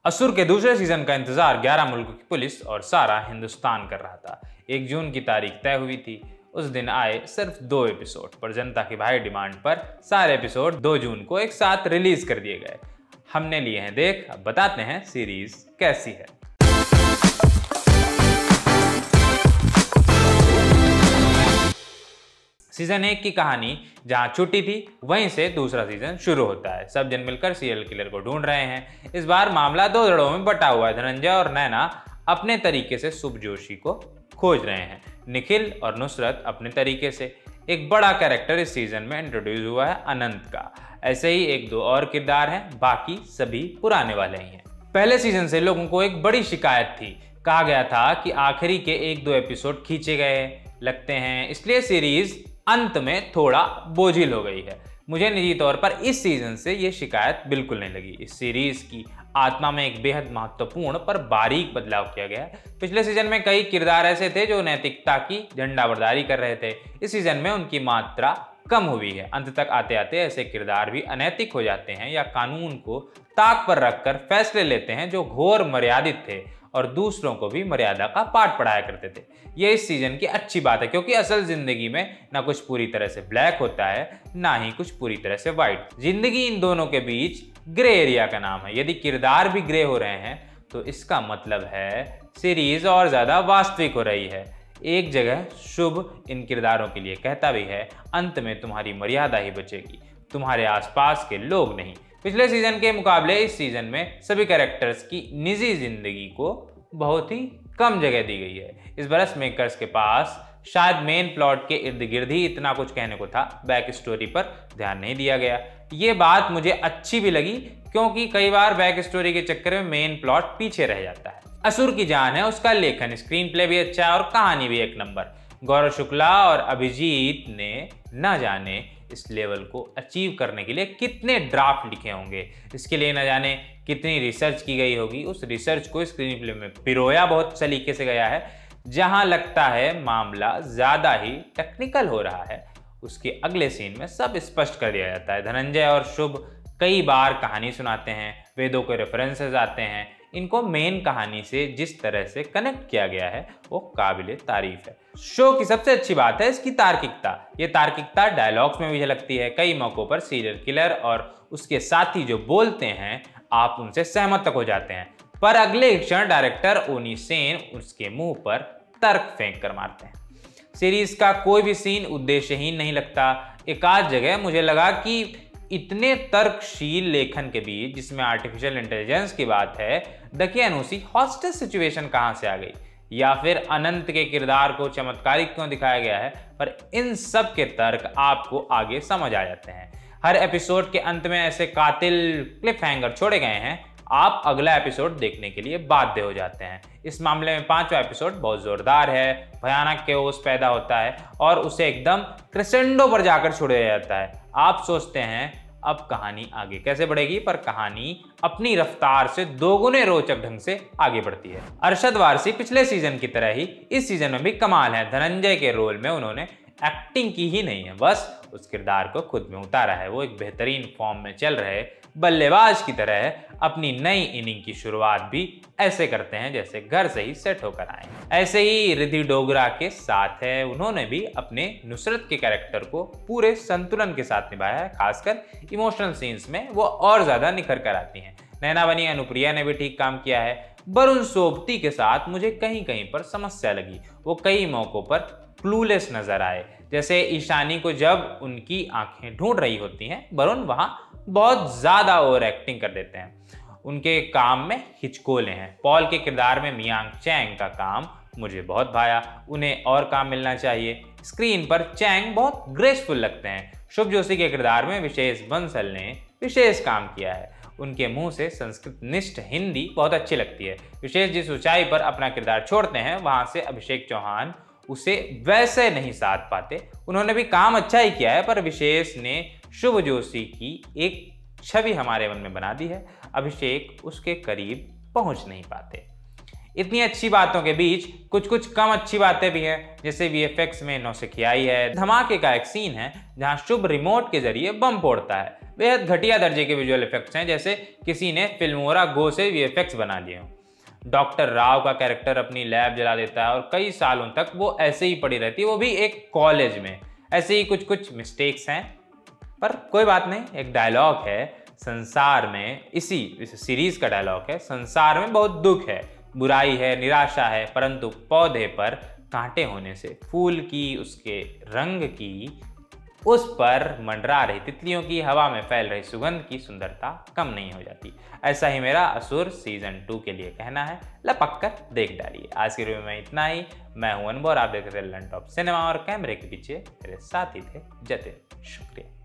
असुर के दूसरे सीजन का इंतजार 11 मुल्कों की पुलिस और सारा हिंदुस्तान कर रहा था। 1 जून की तारीख तय हुई थी। उस दिन आए सिर्फ 2 एपिसोड, पर जनता की भारी डिमांड पर सारे एपिसोड 2 जून को एक साथ रिलीज कर दिए गए। हमने लिए हैं देख, अब बताते हैं सीरीज कैसी है। सीजन 1 की कहानी जहां छुट्टी थी, वहीं से दूसरा सीजन शुरू होता है। सब जन मिलकर सीरियल किलर को ढूंढ रहे हैं। इस बार मामला 2 धड़ों में बटा हुआ है। धनंजय और नैना अपने तरीके से शुभ जोशी को खोज रहे हैं, निखिल और नुसरत अपने तरीके से। एक बड़ा कैरेक्टर इस सीजन में इंट्रोड्यूस हुआ है, अनंत का। ऐसे ही 1-2 और किरदार हैं, बाकी सभी पुराने वाले ही हैं। पहले सीजन से लोगों को एक बड़ी शिकायत थी। कहा गया था कि आखिरी के 1-2 एपिसोड खींचे गए लगते हैं, इसलिए सीरीज अंत में थोड़ा बोझिल हो गई है। मुझे निजी तौर पर इस सीजन से ये शिकायत बिल्कुल नहीं लगी। इस सीरीज की आत्मा में एक बेहद महत्वपूर्ण पर बारीक बदलाव किया गया है। पिछले सीजन में कई किरदार ऐसे थे जो नैतिकता की झंडाबरदारी कर रहे थे। इस सीजन में उनकी मात्रा कम हुई है। अंत तक आते आते ऐसे किरदार भी अनैतिक हो जाते हैं या कानून को ताक पर रखकर फैसले लेते हैं जो घोर मर्यादित थे और दूसरों को भी मर्यादा का पाठ पढ़ाया करते थे। यह इस सीजन की अच्छी बात है, क्योंकि असल जिंदगी में ना कुछ पूरी तरह से ब्लैक होता है, ना ही कुछ पूरी तरह से व्हाइट। जिंदगी इन दोनों के बीच ग्रे एरिया का नाम है। यदि किरदार भी ग्रे हो रहे हैं तो इसका मतलब है सीरीज और ज्यादा वास्तविक हो रही है। एक जगह शुभ इन किरदारों के लिए कहता भी है, अंत में तुम्हारी मर्यादा ही बचेगी, तुम्हारे आसपास के लोग नहीं। पिछले सीजन के मुकाबले इस सीजन में सभी कैरेक्टर्स की निजी जिंदगी को बहुत ही कम जगह दी गई है। इस बरस मेकर्स के पास शायद मेन प्लॉट के इर्द गिर्द ही इतना कुछ कहने को था, बैक स्टोरी पर ध्यान नहीं दिया गया। ये बात मुझे अच्छी भी लगी, क्योंकि कई बार बैक स्टोरी के चक्कर में मेन प्लॉट पीछे रह जाता है। असुर की जान है उसका लेखन, स्क्रीन प्ले भी अच्छा है और कहानी भी एक नंबर। गौरव शुक्ला और अभिजीत ने न जाने इस लेवल को अचीव करने के लिए कितने ड्राफ्ट लिखे होंगे। इसके लिए न जाने कितनी रिसर्च की गई होगी। उस रिसर्च को स्क्रीन प्ले में पिरोया बहुत सलीके से गया है। जहां लगता है मामला ज्यादा ही टेक्निकल हो रहा है, उसके अगले सीन में सब स्पष्ट कर दिया जाता है। धनंजय और शुभ कई बार कहानी सुनाते हैं, वेदों के रेफरेंसेस आते हैं। इनको मेन कहानी से जिस तरह से कनेक्ट किया गया है वो काबिले तारीफ है। शो की सबसे अच्छी बात है इसकी तार्किकता। ये तार्किकता डायलॉग्स में भी झलकती है। कई मौकों पर सीरियल किलर और उसके साथी जो बोलते हैं, आप उनसे सहमत तक हो जाते हैं, पर अगले क्षण डायरेक्टर ओनी सेन उसके मुंह पर तर्क फेंक कर मारते हैं। सीरीज का कोई भी सीन उद्देश्यहीन नहीं लगता। एक आध जगह मुझे लगा कि इतने तर्कशील लेखन के बीच, जिसमें आर्टिफिशियल इंटेलिजेंस की बात है, दकियानूसी हॉस्टेज सिचुएशन कहां से आ गई, या फिर अनंत के किरदार को चमत्कारिक क्यों दिखाया गया है। पर इन सब के तर्क आपको आगे समझ आ जाते हैं। हर एपिसोड के अंत में ऐसे कातिल क्लिफ हैंगर छोड़े गए हैं, आप अगला एपिसोड देखने के लिए बाध्य हो जाते हैं। इस मामले में 5वां एपिसोड बहुत जोरदार है। भयानक केओस पैदा होता है और उसे एकदम क्रेसेंडो पर जाकर छोड़ दिया जाता है। आप सोचते हैं अब कहानी आगे कैसे बढ़ेगी, पर कहानी अपनी रफ्तार से दोगुने रोचक ढंग से आगे बढ़ती है। अरशद वारसी पिछले सीजन की तरह ही इस सीजन में भी कमाल है। धनंजय के रोल में उन्होंने एक्टिंग की ही नहीं है, बस उस किरदार को खुद में उतारा है। वो एक बेहतरीन फॉर्म में चल रहे बल्लेबाज की तरह अपनी नई इनिंग की शुरुआत भी ऐसे करते हैं जैसे घर से ही सेट होकर आए। ऐसे ही रिद्धि डोगरा के साथ है, उन्होंने भी अपने नुसरत के कैरेक्टर को पूरे संतुलन के साथ निभाया है। खासकर इमोशनल सीन्स में वो और ज्यादा निखर कर आती हैं। नैना बनी अनुप्रिया ने भी ठीक काम किया है। वरुण सोबती के साथ मुझे कहीं कहीं पर समस्या लगी। वो कई मौकों पर क्लूलेस नजर आए। जैसे ईशानी को जब उनकी आंखें ढूंढ रही होती हैं, वरुण वहां बहुत ज्यादा ओवर एक्टिंग कर देते हैं। उनके काम में हिचकोले हैं। पॉल के किरदार में मियांग चैंग का काम मुझे बहुत भाया। उन्हें और काम मिलना चाहिए। स्क्रीन पर चैंग बहुत ग्रेसफुल लगते हैं। शुभ जोशी के किरदार में विशेष बंसल ने विशेष काम किया है। उनके मुंह से संस्कृत निष्ठ हिंदी बहुत अच्छी लगती है। विशेष जिस ऊंचाई पर अपना किरदार छोड़ते हैं, वहां से अभिषेक चौहान उसे वैसे नहीं साध पाते। उन्होंने भी काम अच्छा ही किया है, पर विशेष ने शुभ जोशी की एक छवि हमारे मन में बना दी है। अभिषेक उसके करीब पहुंच नहीं पाते। इतनी अच्छी बातों के बीच कुछ कुछ कम अच्छी बातें भी हैं, जैसे वीएफएक्स में नौसिखियाई है। धमाके का एक सीन है जहां शुभ रिमोट के जरिए बम फोड़ता है। बेहद घटिया दर्जे के विजुअल इफेक्ट्स हैं, जैसे किसी ने फिल्मोरा गो से वीएफएक्स बना लिए हों। डॉक्टर राव का कैरेक्टर अपनी लैब जला देता है और कई सालों तक वो ऐसे ही पड़ी रहती है, वो भी एक कॉलेज में। ऐसे ही कुछ कुछ मिस्टेक्स हैं, पर कोई बात नहीं। एक डायलॉग है संसार में, इस सीरीज का डायलॉग है, संसार में बहुत दुख है, बुराई है, निराशा है, परंतु पौधे पर कांटे होने से फूल की, उसके रंग की, उस पर मंडरा रही तितलियों की, हवा में फैल रही सुगंध की सुंदरता कम नहीं हो जाती। ऐसा ही मेरा असुर सीजन 2 के लिए कहना है। लपक कर देख डालिए। आज की वीडियो में इतना ही। मैं हूं अनवर, आप देख रहे थे लंच ऑफ सिनेमा और कैमरे के पीछे मेरे साथी थे जतिन। शुक्रिया।